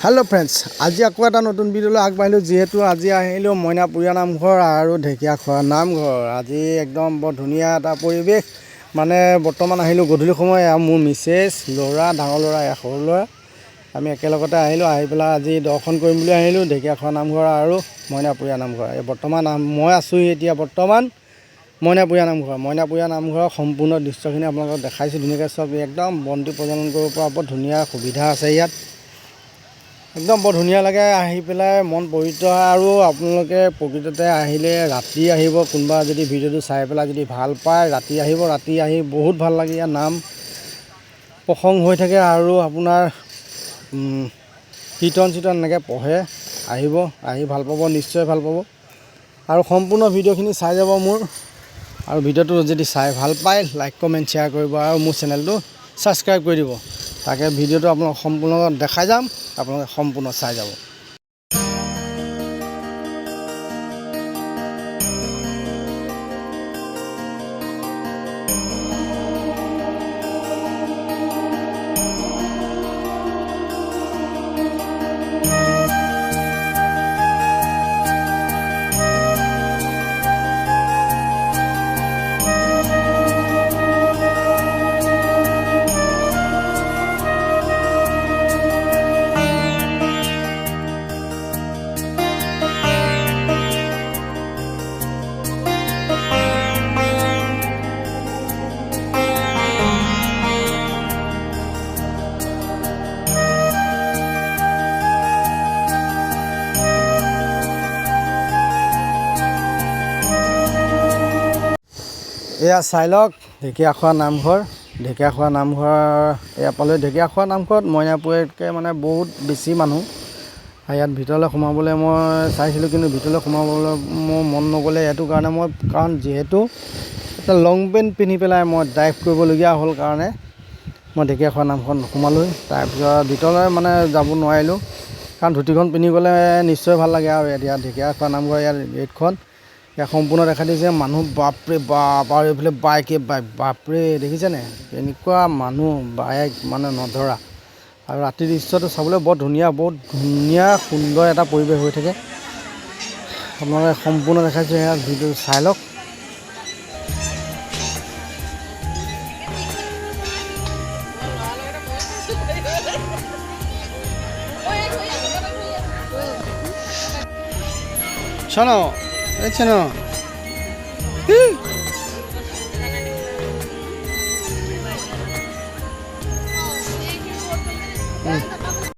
Hello' friends, আজি আকৌ এটা নতুন ভিডিঅ'লৈ আগবাঢ়িলোঁ। যিহেতু আজি আহিলোঁ মইনাপুৰীয়া নামঘৰ আৰু ঢেকীয়াখোৱা নামঘৰ। আজি একদম বৰ ধুনীয়া এটা পৰিৱেশ। মানে বৰ্তমান আহিলোঁ গধূলি সময়। মোৰ মিছেছ, ল'ৰা, ডাঙৰ ল'ৰা, সৰু ল'ৰা, আমি একেলগতে আহিলোঁ। আহি পেলাই আজি দৰ্শন কৰিম বুলি আহিলোঁ ঢেকীয়াখোৱা নামঘৰ আৰু মইনাপুৰীয়া নামঘৰ। বৰ্তমান মই আছোঁ এতিয়া মইনাপুৰীয়া নামঘৰ। মইনাপুৰীয়া নামঘৰৰ সম্পূৰ্ণ দৃশ্যখিনি আপোনালোকক দেখাইছোঁ ধুনীয়াকৈ। চব একদম বন্তি প্ৰজ্বলন কৰিব পৰা বৰ ধুনীয়া সুবিধা আছে ইয়াত। একদম বৰ ধুনীয়া লাগে আহি পেলাই, মন পবিত্ৰ হয়। আৰু আপোনালোকে প্ৰকৃততে আহিলে ৰাতি আহিব। কোনোবা যদি ভিডিঅ'টো চাই পেলাই যদি ভাল পায় ৰাতি আহিব। ৰাতি আহি বহুত ভাল লাগে। ইয়াত নাম প্ৰসংগ হৈ থাকে আৰু আপোনাৰ কীৰ্তন চিৰ্তন এনেকৈ পঢ়ে। আহিব, আহি ভাল পাব, নিশ্চয় ভাল পাব। আৰু সম্পূৰ্ণ ভিডিঅ'খিনি চাই যাব মোৰ। আৰু ভিডিঅ'টো যদি চাই ভাল পায় লাইক কমেণ্ট শ্বেয়াৰ কৰিব আৰু মোৰ চেনেলটো ছাবস্ক্ৰাইব কৰি দিব। তাকে ভিডিঅ'টো আপোনাক সম্পূৰ্ণ দেখাই যাম, আপোনালোকে সম্পূৰ্ণ চাই যাব। এয়া চাই লওক ঢেকীয়াখোৱা নামঘৰ। ঢেকীয়াখোৱা নামঘৰ এয়া পালোঁ। ঢেকীয়াখোৱা নামঘৰত মইনাপুৰীয়াতকৈ মানে বহুত বেছি মানুহ। আৰু ইয়াত ভিতৰলৈ সোমাবলৈ মই চাইছিলোঁ, কিন্তু ভিতৰলৈ সোমাবলৈ মোৰ মন নগ'লে। এইটো কাৰণে কাৰণ যিহেতু এটা লং পেণ্ট পিন্ধি পেলাই মই ড্ৰাইভ কৰিবলগীয়া হ'ল কাৰণে মই ঢেকীয়াখোৱা নামঘৰত নোসোমালোঁহি। তাৰপিছত ভিতৰলৈ মানে যাব নোৱাৰিলোঁ, কাৰণ ধুতিখন পিন্ধি গ'লে নিশ্চয় ভাল লাগে। আৰু এতিয়া ঢেকীয়াখোৱা নামঘৰ ইয়াত গেটখন ইয়াত সম্পূৰ্ণ দেখা দিছে। মানুহ বাপৰে বাপ, আৰু এইফালে বাইকে বাইক, বাপৰে দেখিছেনে এনেকুৱা মানুহ, বাইক মানে নধৰা। আৰু ৰাতিৰ দৃশ্যটো চাবলৈ বৰ ধুনীয়া, বহুত ধুনীয়া সুন্দৰ এটা পৰিৱেশ হৈ থাকে। আপোনালোকে সম্পূৰ্ণ দেখাইছোঁ, সেয়া ভিডিঅ' চাই লওক। শোনো, এই শোনো।